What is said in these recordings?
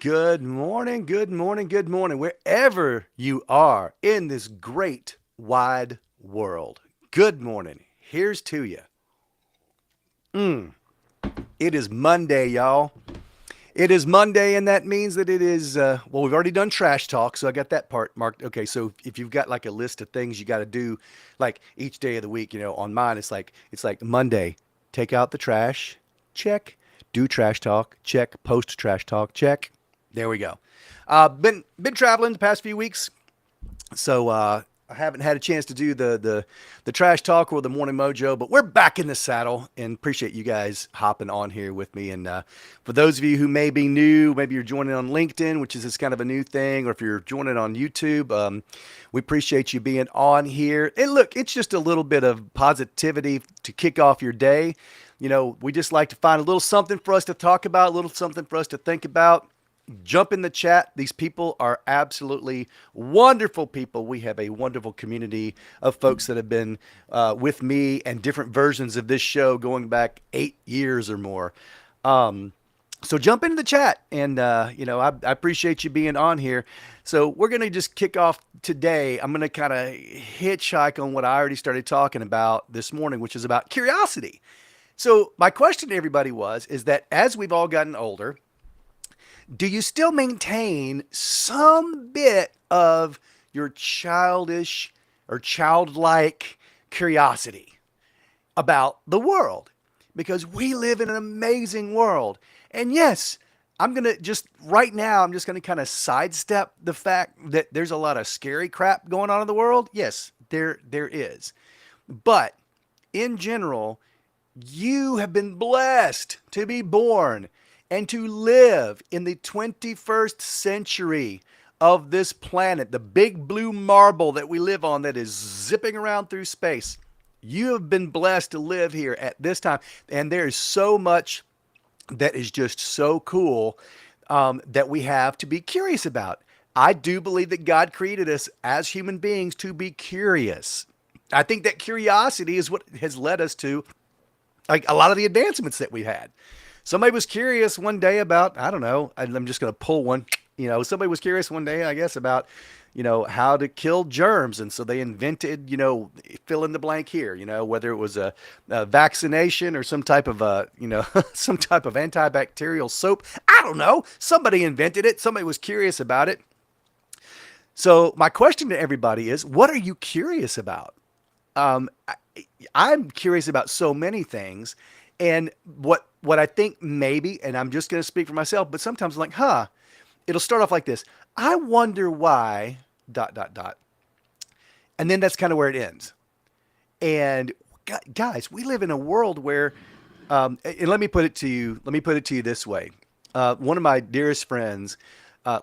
Good morning, good morning, good morning, wherever you are in this great wide world. Good morning. Here's to you. It is Monday, y'all. It is Monday, and that means that it is, well, we've already done trash talk, so I got that part marked. Okay, so if you've got like a list of things you got to do, like each day of the week, on mine, it's like Monday, take out the trash, check. Do trash talk, check. Post trash talk, check. There we go. Been traveling the past few weeks, so I haven't had a chance to do the trash talk or the morning mojo, but we're back in the saddle and appreciate you guys hopping on here with me. And for those of you who may be new, maybe you're joining on LinkedIn, which is this kind of a new thing, or if you're joining on YouTube, we appreciate you being on here. And look, it's just a little bit of positivity to kick off your day. We just like to find a little something for us to talk about, a little something for us to think about. Jump in the chat. These people are absolutely wonderful people. We have a wonderful community of folks that have been with me and different versions of this show going back 8 years or more. So jump into the chat, and I appreciate you being on here. So we're gonna just kick off today. I'm gonna kind of hitchhike on what I already started talking about this morning, which is about curiosity. So my question to everybody is that as we've all gotten older, do you still maintain some bit of your childish or childlike curiosity about the world? Because we live in an amazing world. And yes, I'm going to just right now, I'm just going to kind of sidestep the fact that there's a lot of scary crap going on in the world. Yes, there is. But in general, you have been blessed to be born and to live in the 21st century of this planet, the big blue marble that we live on that is zipping around through space. You have been blessed to live here at this time. And there is so much that is just so cool that we have to be curious about. I do believe that God created us as human beings to be curious. I think that curiosity is what has led us to like a lot of the advancements that we've had. Somebody was curious one day about, I don't know, I'm just going to pull one. Somebody was curious one day, I guess, about, how to kill germs. And so they invented, fill in the blank here, whether it was a vaccination or some type of, some type of antibacterial soap. I don't know. Somebody invented it. Somebody was curious about it. So my question to everybody is, what are you curious about? Um, I, I'm curious about so many things, and what I think maybe, and I'm just going to speak for myself, but sometimes I'm like, it'll start off like this. I wonder why dot dot dot, and then that's kind of where it ends. And guys, we live in a world where, and let me put it to you. Let me put it to you this way. One of my dearest friends,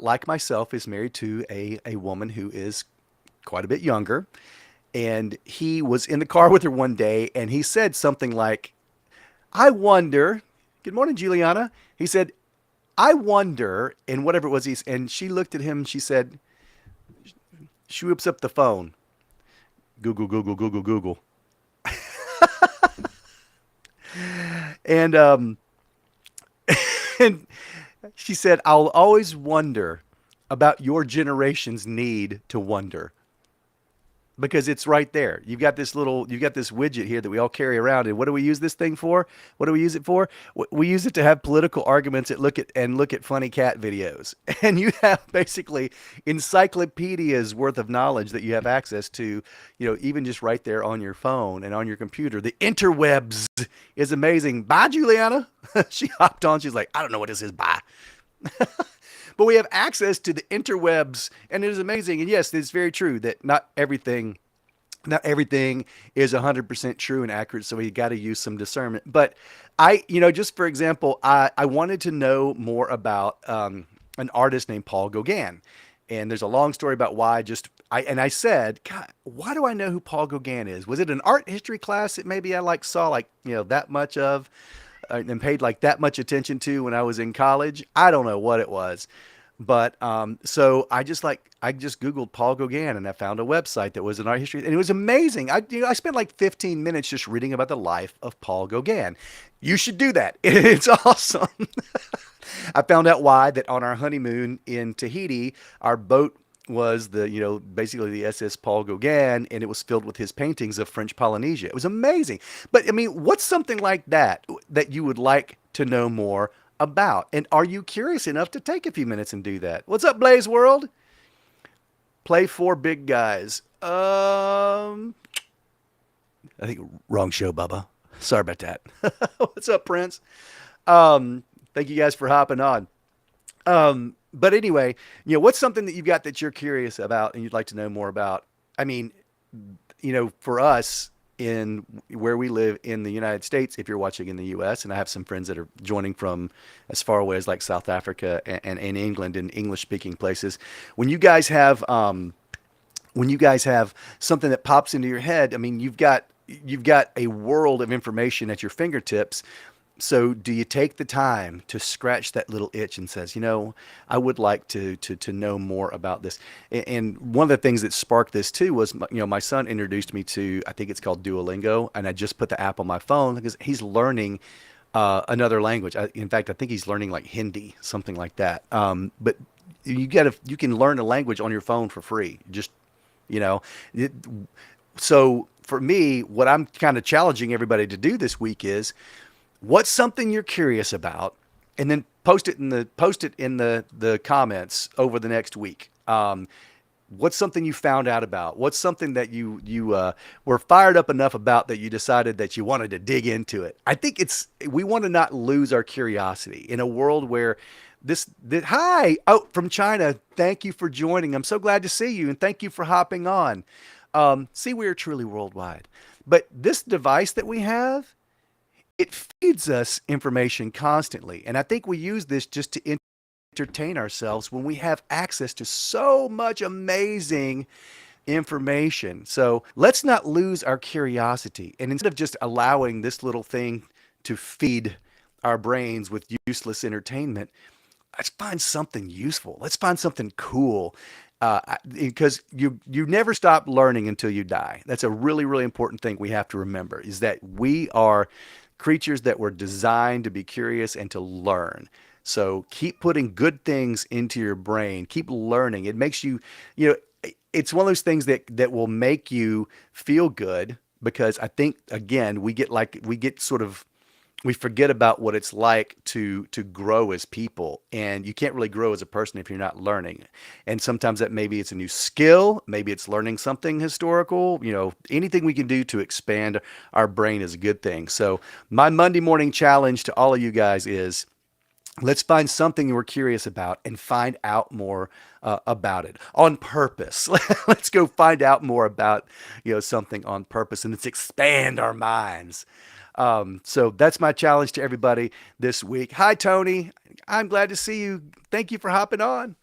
like myself, is married to a woman who is quite a bit younger. And he was in the car with her one day and he said something like, I wonder, good morning, Juliana. He said, I wonder, and whatever it was, and she looked at him and she said, she whips up the phone. Google, Google, Google, Google. And, and she said, I'll always wonder about your generation's need to wonder because it's right there. You've got this widget here that we all carry around. And what do we use this thing for? What do we use it for? We use it to have political arguments that look at funny cat videos. And you have basically encyclopedias worth of knowledge that you have access to, even just right there on your phone and on your computer. The interwebs is amazing. Bye, Juliana. She hopped on. She's like, I don't know what this is. Bye. But we have access to the interwebs, and it is amazing. And yes, it's very true that not everything is 100% true and accurate, so we got to use some discernment. But just for example, I wanted to know more about an artist named Paul Gauguin. And there's a long story about why I said, God, why do I know who Paul Gauguin is? Was it an art history class that maybe I saw that much of and paid that much attention to when I was in college? I don't know what it was. But so I just Googled Paul Gauguin and I found a website that was an art history and it was amazing. I spent like 15 minutes just reading about the life of Paul Gauguin. You should do that. It's awesome. I found out why that on our honeymoon in Tahiti, our boat was basically the SS Paul Gauguin, and it was filled with his paintings of French Polynesia. It was amazing. But I mean, what's something like that you would like to know more about? And are you curious enough to take a few minutes and do that? What's up, Blaze World? Play four big guys. I think wrong show, Bubba. Sorry about that. What's up, Prince? Thank you guys for hopping on. But anyway, what's something that you've got that you're curious about and you'd like to know more about? I mean, for us in where we live in the United States, if you're watching in the US, and I have some friends that are joining from as far away as like South Africa and England and English speaking places, when you guys have, something that pops into your head, I mean, you've got a world of information at your fingertips. So do you take the time to scratch that little itch and says, I would like to know more about this? And one of the things that sparked this too was, my son introduced me to, I think it's called Duolingo, and I just put the app on my phone because he's learning another language. In fact, I think he's learning like Hindi, something like that. But you can learn a language on your phone for free. Just, you know, it, so for me, what I'm kind of challenging everybody to do this week is, what's something you're curious about, and then post it in the comments over the next week. What's something you found out about? What's something that you were fired up enough about that you decided that you wanted to dig into it? I think we want to not lose our curiosity in a world where hi, oh, from China. Thank you for joining. I'm so glad to see you, and thank you for hopping on. See, we are truly worldwide. But this device that we have, it feeds us information constantly. And I think we use this just to entertain ourselves when we have access to so much amazing information. So let's not lose our curiosity. And instead of just allowing this little thing to feed our brains with useless entertainment, let's find something useful. Let's find something cool. Because you never stop learning until you die. That's a really, really important thing we have to remember, is that we are creatures that were designed to be curious and to learn. So keep putting good things into your brain. Keep learning. It makes it's one of those things that will make you feel good, because I think, again, we forget about what it's like to grow as people, and you can't really grow as a person if you're not learning. And sometimes that, maybe it's a new skill, maybe it's learning something historical. Anything we can do to expand our brain is a good thing. So my Monday morning challenge to all of you guys is, let's find something we're curious about and find out more about it on purpose. Let's go find out more about something on purpose, and let's expand our minds. So that's my challenge to everybody this week. Hi, Tony. I'm glad to see you. Thank you for hopping on.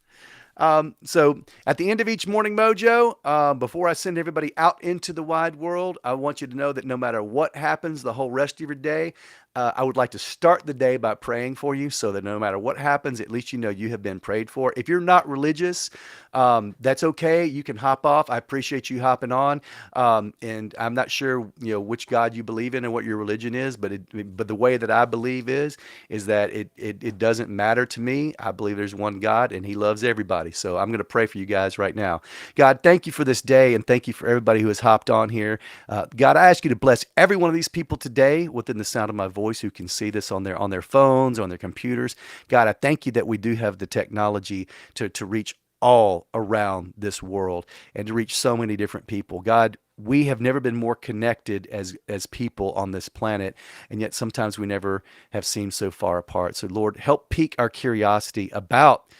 So at the end of each morning mojo, before I send everybody out into the wide world, I want you to know that no matter what happens the whole rest of your day, I would like to start the day by praying for you, so that no matter what happens, at least you have been prayed for. If you're not religious, that's okay. You can hop off. I appreciate you hopping on. And I'm not sure, which God you believe in and what your religion is, but the way that I believe is that it doesn't matter to me. I believe there's one God, and He loves everybody. So I'm going to pray for you guys right now. God, thank you for this day, and thank you for everybody who has hopped on here. God, I ask you to bless every one of these people today within the sound of my voice, who can see this on their phones, on their computers. God, I thank you that we do have the technology to reach all around this world and to reach so many different people. God, we have never been more connected as people on this planet, and yet sometimes we never have seemed so far apart. So Lord, help pique our curiosity about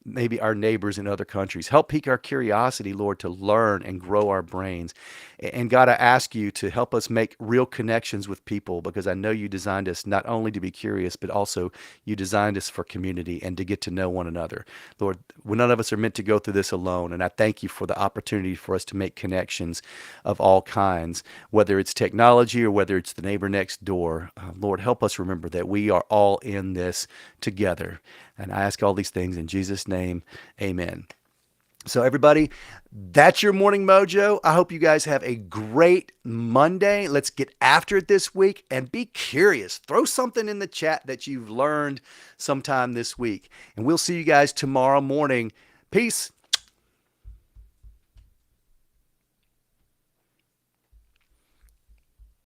maybe our neighbors in other countries. Help pique our curiosity, Lord, to learn and grow our brains. And God, I ask you to help us make real connections with people, because I know you designed us not only to be curious, but also you designed us for community and to get to know one another. Lord, none of us are meant to go through this alone. And I thank you for the opportunity for us to make connections of all kinds, whether it's technology or whether it's the neighbor next door. Lord, help us remember that we are all in this together. And I ask all these things in Jesus' name, amen. So, everybody, that's your morning mojo. I hope you guys have a great Monday. Let's get after it this week and be curious. Throw something in the chat that you've learned sometime this week. And we'll see you guys tomorrow morning. Peace.